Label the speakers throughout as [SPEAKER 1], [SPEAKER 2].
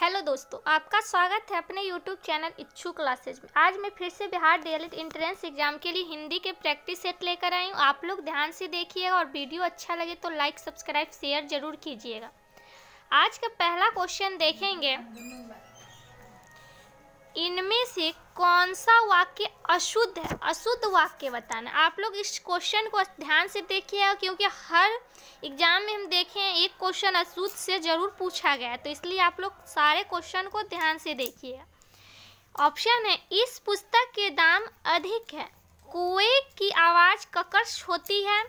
[SPEAKER 1] Hello दोस्तों, आपका स्वागत है अपने यूट्यूब चैनल इच्छू क्लासेज में। आज मैं फिर से बिहार डीएलएड एंट्रेंस एग्जाम के लिए हिंदी के प्रैक्टिस सेट लेकर आई हूँ। आप लोग ध्यान से देखिएगा और वीडियो अच्छा लगे तो लाइक सब्सक्राइब शेयर जरूर कीजिएगा। आज का पहला क्वेश्चन देखेंगे, इनमें से कौन सा वाक्य अशुद्ध है? अशुद्ध वाक्य बताना। आप लोग इस क्वेश्चन को ध्यान से देखिएगा क्योंकि हर एग्जाम में हम देखे हैं एक क्वेश्चन अशुद्ध से जरूर पूछा गया है, तो इसलिए आप लोग सारे क्वेश्चन को ध्यान से देखिएगा। ऑप्शन है, इस पुस्तक के दाम अधिक है, कुएं की आवाज़ कर्कश होती है,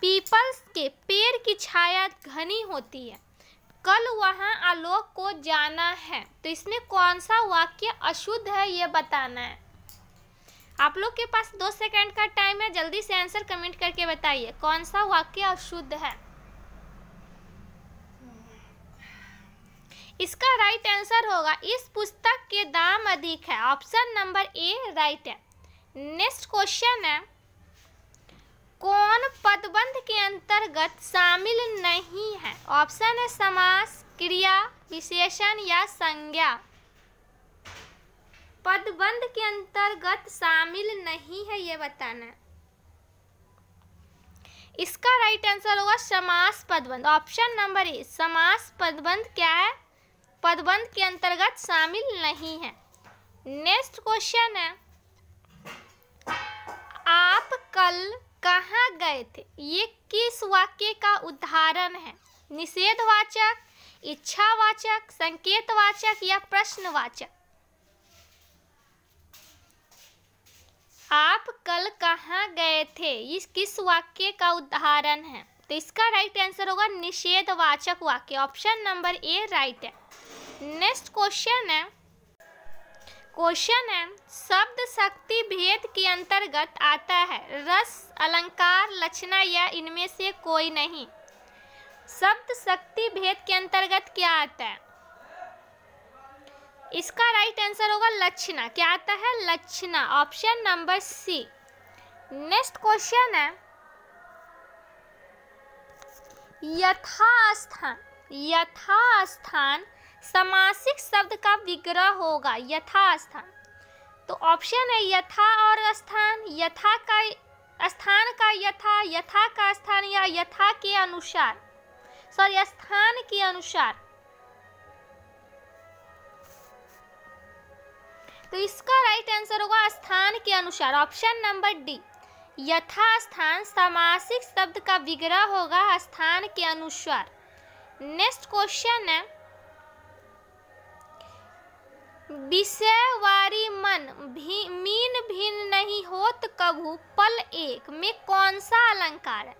[SPEAKER 1] पीपल के पेड़ की छाया घनी होती है, कल वहाँ आलोक को जाना है। तो इसमें कौन सा वाक्य अशुद्ध है ये बताना है। आप लोग के पास 2 सेकंड का टाइम है, जल्दी से आंसर कमेंट करके बताइए कौन सा वाक्य अशुद्ध है। इसका राइट आंसर होगा इस पुस्तक के दाम अधिक है। ऑप्शन नंबर ए राइट है। नेक्स्ट क्वेश्चन है, कौन पदबंध के अंतर्गत शामिल नहीं है? ऑप्शन है समास, क्रिया, विशेषण या संज्ञा। पदबंध के अंतर्गत शामिल नहीं है ये बताना है। इसका राइट आंसर होगा समास पदबंध। ऑप्शन नंबर ए समास पदबंध क्या है? पदबंध के अंतर्गत शामिल नहीं है। नेक्स्ट क्वेश्चन है, आप कल कहाँ गए थे? ये किस वाक्य का उदाहरण है? निषेधवाचक, इच्छावाचक, संकेतवाचक या प्रश्नवाचक? आप कल कहाँ गए थे, इस किस वाक्य का उदाहरण है? तो इसका राइट आंसर होगा निषेधवाचक वाक्य। ऑप्शन नंबर ए राइट है। नेक्स्ट क्वेश्चन है, शब्द शक्ति भेद के अंतर्गत आता है रस, अलंकार, लक्षणा या इनमें से कोई नहीं। शब्द शक्ति भेद के अंतर्गत क्या आता है? इसका राइट आंसर होगा लक्षणा। क्या आता है? लक्षणा। Option number C. Next question है, यथास्थान। यथास्थान समासिक शब्द का विग्रह होगा। यथास्थान, तो ऑप्शन है यथा और स्थान, यथा का स्थान का यथा, यथा का स्थान या यथा के अनुसार, सॉरी स्थान के अनुसार। तो इसका राइट आंसर होगा स्थान के अनुसार। Option number D. यथास्थान समासिक शब्द का विग्रह होगा स्थान के अनुसार। नेक्स्ट क्वेश्चन है, विषय वारी मन मीन भिन्न नहीं होत कभू पल एक में कौन सा अलंकार है?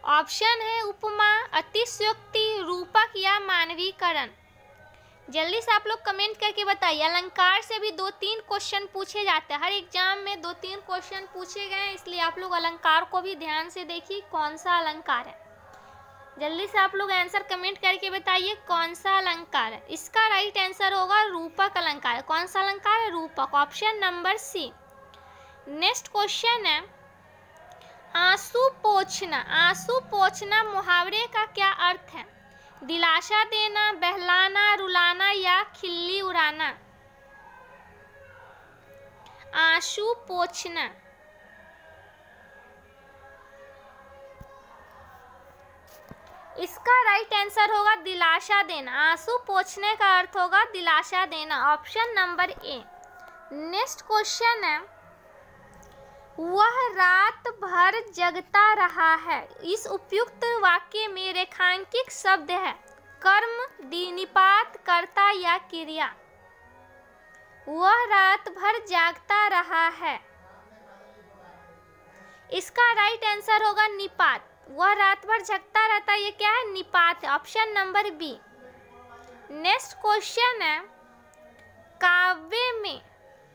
[SPEAKER 1] ऑप्शन है उपमा, अतिशयोक्ति, रूपक या मानवीकरण। जल्दी से आप लोग कमेंट करके बताइए। अलंकार से भी 2-3 क्वेश्चन पूछे जाते हैं, हर एग्जाम में 2-3 क्वेश्चन पूछे गए हैं, इसलिए आप लोग अलंकार को भी ध्यान से देखिए कौन सा अलंकार है। जल्दी से आप लोग आंसर कमेंट करके बताइए कौन सा अलंकार है। इसका राइट आंसर होगा रूपक अलंकार। कौन सा अलंकार है? रूपक। Option number C. Next question है, आंसू पोंछना। आंसू पोंछना मुहावरे का क्या अर्थ है? दिलासा देना, बहलाना, रुलाना या खिल्ली उड़ाना? आंसू पोंछना। इसका राइट आंसर होगा दिलासा देना। आंसू पोंछने का अर्थ होगा दिलासा देना। Option number A. Next question है, वह रात भर जगता रहा है। इस उपयुक्त वाक्य में रेखांकित शब्द है कर्म, निपात, कर्ता या क्रिया? वह रात भर जागता रहा है। इसका राइट आंसर होगा निपात। वह रात भर जगता रहता है, ये क्या है? निपात है। Option number B. Next question है, काव्य में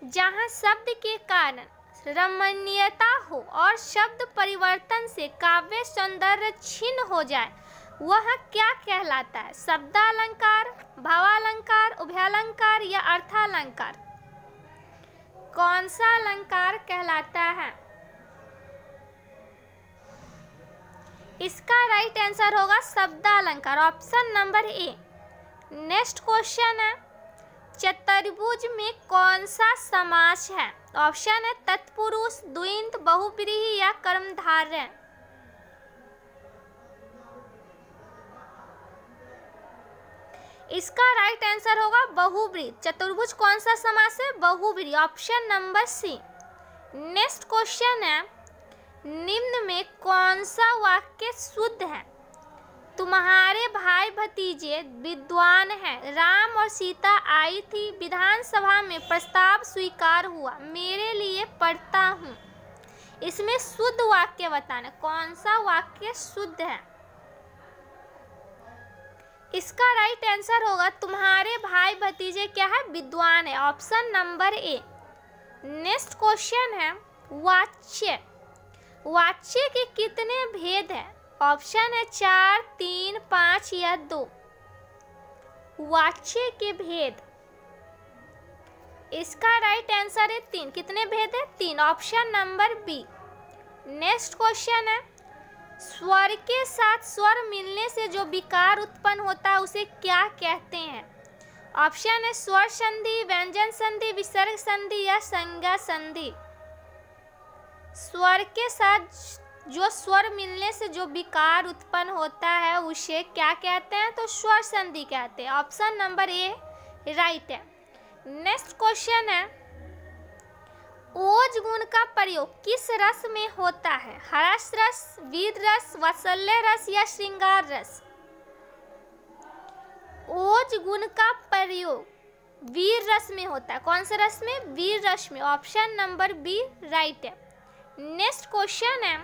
[SPEAKER 1] जहाँ शब्द के कारण रमणीयता हो और शब्द परिवर्तन से काव्य सौंदर्य क्षीण हो जाए वह क्या कहलाता है? शब्दालंकार, भावालंकार, उभयालंकार या अर्थालंकार? कौन सा अलंकार कहलाता है? इसका राइट आंसर होगा शब्दालंकार। Option number A. Next question है, चतुर्भुज में कौन सा समास है? ऑप्शन है तत्पुरुष, द्विंद, बहुव्रीहि या कर्मधारय। इसका राइट आंसर होगा बहुव्रीहि। चतुर्भुज कौन सा समास है? बहुव्रीहि, option number C. Next question है, निम्न में कौन सा वाक्य शुद्ध है? तुम्हारे भाई भतीजे विद्वान हैं। राम और सीता आई थी, विधानसभा में प्रस्ताव स्वीकार हुआ, मेरे लिए पढ़ता हूँ। इसमें शुद्ध वाक्य बताना, कौन सा वाक्य शुद्ध है? इसका राइट आंसर होगा तुम्हारे भाई भतीजे क्या है? विद्वान है, option number A. Next question है, वाच्य। वाच्य के कितने भेद हैं? ऑप्शन है 4, 3, 5 या 2। वाच्य के भेद, इसका राइट आंसर है 3। कितने भेद है? 3, option number B. Next question है, स्वर के साथ स्वर मिलने से जो विकार उत्पन्न होता है उसे क्या कहते हैं? ऑप्शन है स्वर संधि, व्यंजन संधि, विसर्ग संधि या संज्ञा संधि। स्वर के साथ जो स्वर मिलने से जो विकार उत्पन्न होता है उसे क्या कहते हैं? तो स्वर संधि कहते हैं, ऑप्शन नंबर ए राइट है। नेक्स्ट क्वेश्चन है, ओज गुण का प्रयोग किस रस में होता है? हर्ष रस, वीर रस, वात्सल्य रस या श्रृंगार रस? ओज गुण का प्रयोग वीर रस में होता है। कौन से रस में? वीर रस में, ऑप्शन नंबर बी राइट है। नेक्स्ट क्वेश्चन है,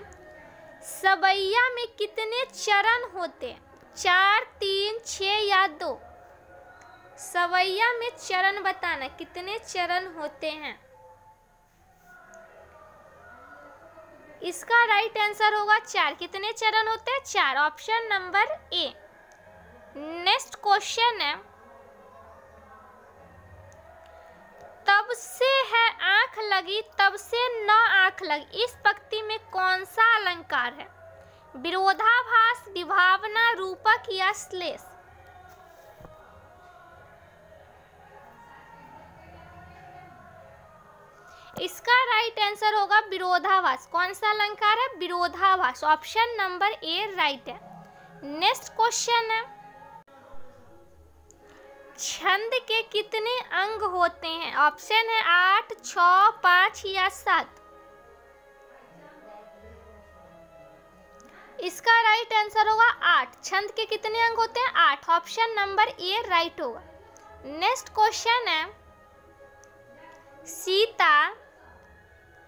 [SPEAKER 1] सवैया में कितने चरण होते हैं? 4, 3, 6 या 2? सवैया में चरण बताना, कितने चरण होते हैं? इसका राइट आंसर होगा 4। कितने चरण होते हैं? 4, option number A. Next question है, तब से है आंख लगी तब से न आंख लगी, इस पंक्ति में कौन सा अलंकार है? विरोधाभास, विभावना, रूपक या श्लेष? इसका राइट आंसर होगा विरोधाभास। कौन सा अलंकार है? विरोधाभास, ऑप्शन नंबर ए राइट है। नेक्स्ट क्वेश्चन है, छंद के कितने अंग होते हैं? ऑप्शन है 8, 6, 5 या 7। इसका राइट आंसर होगा 8। छंद के कितने अंग होते हैं? 8, ऑप्शन नंबर ए राइट होगा। नेक्स्ट क्वेश्चन है, सीता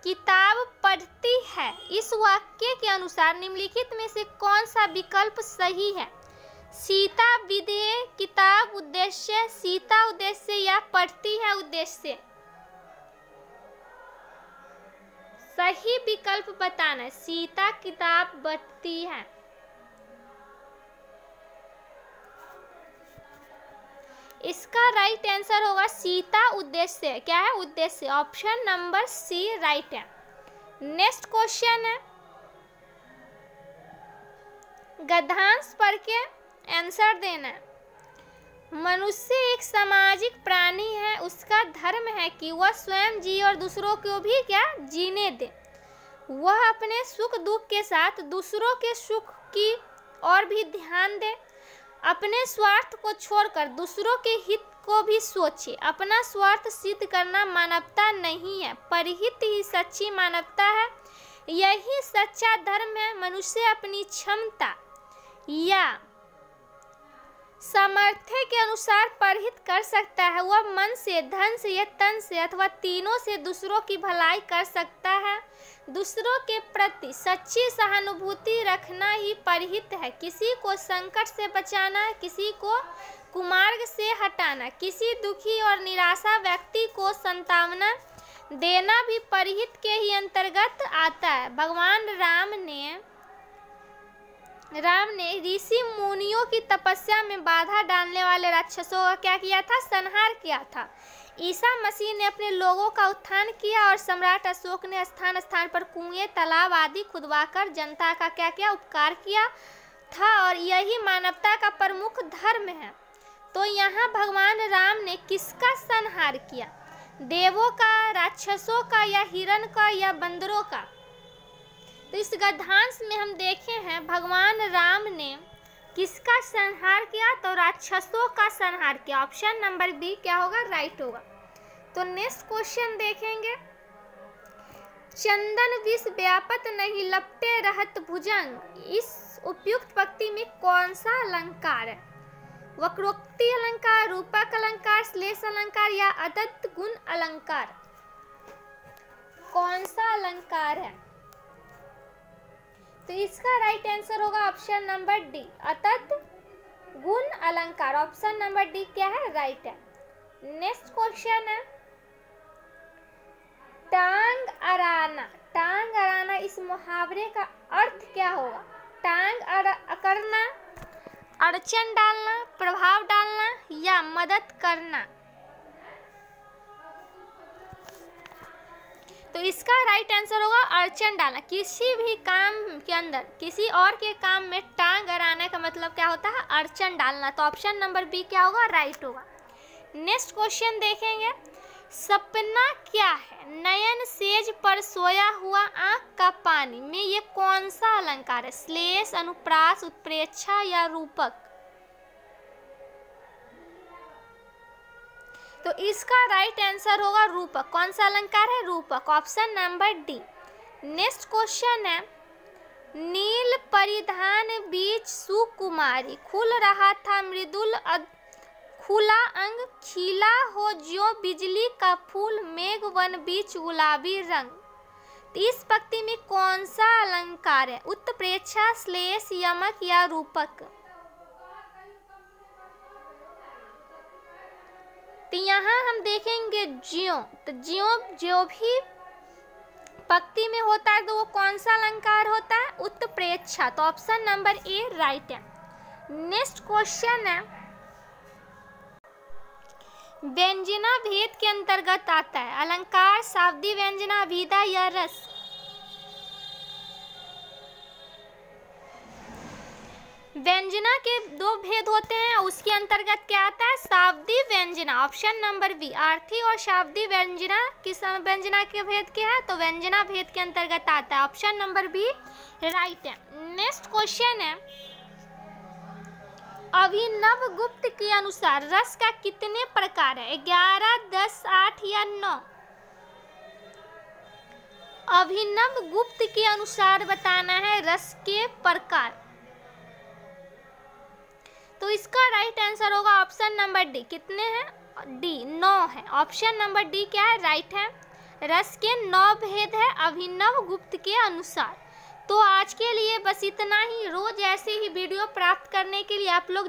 [SPEAKER 1] किताब पढ़ती है, इस वाक्य के अनुसार निम्नलिखित में से कौन सा विकल्प सही है? सीता विधेय, किताब उद्देश्य, सीता उद्देश्य या पढ़ती है उद्देश्य? सही विकल्प बताना, सीता किताब पढ़ती है। इसका राइट आंसर होगा सीता उद्देश्य। क्या है? उद्देश्य, ऑप्शन नंबर सी राइट है। नेक्स्ट क्वेश्चन है, गद्यांश पढ़ के आंसर देना है। मनुष्य एक सामाजिक प्राणी है, उसका धर्म है कि वह स्वयं जिए और दूसरों को भी क्या जीने दे। वह अपने सुख दुख के साथ दूसरों के सुख की ओर भी ध्यान दे, अपने स्वार्थ को छोड़कर दूसरों के हित को भी सोचे। अपना स्वार्थ सिद्ध करना मानवता नहीं है, परहित ही सच्ची मानवता है। यही सच्चा धर्म है। मनुष्य अपनी क्षमता या सामर्थ्य के अनुसार परहित कर सकता है। वह मन से, धन से या तन से अथवा तीनों से दूसरों की भलाई कर सकता है। दूसरों के प्रति सच्ची सहानुभूति रखना ही परहित है। किसी को संकट से बचाना, किसी को कुमार्ग से हटाना, किसी दुखी और निराशा व्यक्ति को सांत्वना देना भी परहित के ही अंतर्गत आता है। भगवान राम ने ऋषि मुनियों की तपस्या में बाधा डालने वाले राक्षसों का क्या किया था? संहार किया था। ईसा मसीह ने अपने लोगों का उत्थान किया और सम्राट अशोक ने स्थान स्थान पर कुएं, तालाब आदि खुदवाकर जनता का क्या किया? उपकार किया था। और यही मानवता का प्रमुख धर्म है। तो यहाँ भगवान राम ने किसका संहार किया? देवों का, राक्षसों का, या हिरण का, या बंदरों का? तो इस गद्यांश में हम देखे हैं भगवान राम ने किसका संहार किया? तो राक्षसों का संहार किया। ऑप्शन नंबर बी क्या होगा? राइट होगा। तो नेक्स्ट क्वेश्चन देखेंगे, चंदन विष व्यापत नहीं लपटे रहत भुजंग, इस उपयुक्त पंक्ति में कौन सा अलंकार है? वक्रोक्ति अलंकार, रूपक अलंकार, श्लेष अलंकार, या अदत्त गुण अलंकार? कौन सा अलंकार है? तो इसका राइट आंसर होगा ऑप्शन नंबर डी, अतत गुण अलंकार। ऑप्शन नंबर डी क्या है? राइट है। नेक्स्ट क्वेश्चन है, टांग अड़ाना। टांग अड़ाना इस मुहावरे का अर्थ क्या होगा? टांग अकड़ना, अड़चन डालना, प्रभाव डालना, या मदद करना? तो इसका राइट आंसर होगा अड़चन डालना। किसी भी काम के अंदर किसी और के काम में टांग अड़ाने का मतलब क्या होता है? अड़चन डालना। तो ऑप्शन नंबर बी क्या होगा? राइट होगा। नेक्स्ट क्वेश्चन देखेंगे, सपना क्या है? नयन सेज पर सोया हुआ आंख का पानी में ये कौन सा अलंकार है? श्लेष, अनुप्रास, उत्प्रेक्षा, या रूपक? तो इसका राइट आंसर होगा रूपक। कौन सा अलंकार है? रूपक। Option number D. Next question है, नील परिधान बीच सुकुमारी, खुल रहा था मृदुल खुला अंग, खिला हो ज्यों बिजली का फूल, मेघ वन बीच गुलाबी रंग। तो इस पंक्ति में कौन सा अलंकार है? उत्प्रेक्षा, श्लेष, यमक, या रूपक? तो यहाँ हम देखेंगे ज्यों। तो ज्यों जो भी पंक्ति में होता है तो वो कौन सा अलंकार होता है? उत्प्रेक्षा। तो ऑप्शन नंबर ए राइट है। नेक्स्ट क्वेश्चन है, व्यंजना भेद के अंतर्गत आता है अलंकार, शाब्दी व्यंजना, अभिधा, या रस? व्यंजना के दो भेद होते हैं, उसके अंतर्गत क्या आता है? शाब्दी व्यंजना। Option number B. आर्थी और शाब्दी व्यंजना किस व्यंजना के भेद के है? तो व्यंजना भेद के अंतर्गत आता है। ऑप्शन नंबर बी राइट है। नेक्स्ट क्वेश्चन है, अभिनव गुप्त के अनुसार रस का कितने प्रकार है? 11, 10, 8, या 9? अभिनव गुप्त के अनुसार बताना है रस के प्रकार। तो इसका राइट आंसर होगा ऑप्शन नंबर डी। कितने हैं? डी, 9 है। ऑप्शन नंबर डी क्या है? राइट है। रस के 9 भेद है अभिनव गुप्त के अनुसार। तो आज के लिए बस इतना ही। रोज ऐसे ही वीडियो प्राप्त करने के लिए आप लोग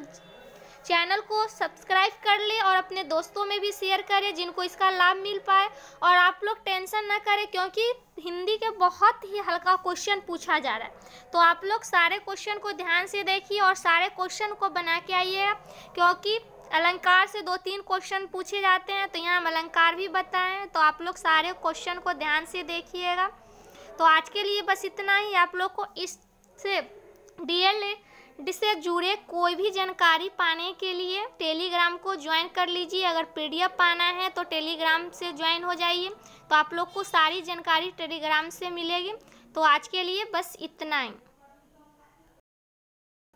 [SPEAKER 1] चैनल को सब्सक्राइब कर ले और अपने दोस्तों में भी शेयर करें जिनको इसका लाभ मिल पाए। और आप लोग टेंशन ना करें क्योंकि हिंदी के बहुत ही हल्का क्वेश्चन पूछा जा रहा है। तो आप लोग सारे क्वेश्चन को ध्यान से देखिए और सारे क्वेश्चन को बना के आइए, क्योंकि अलंकार से 2-3 क्वेश्चन पूछे जाते हैं। तो यहाँ हम अलंकार भी बताए हैं, तो आप लोग सारे क्वेश्चन को ध्यान से देखिएगा। तो आज के लिए बस इतना ही। आप लोग को इससे डीएलएड से जुड़े कोई भी जानकारी पाने के लिए टेलीग्राम को ज्वाइन कर लीजिए। अगर पीडीएफ पाना है तो टेलीग्राम से ज्वाइन हो जाइए, तो आप लोग को सारी जानकारी टेलीग्राम से मिलेगी। तो आज के लिए बस इतना ही।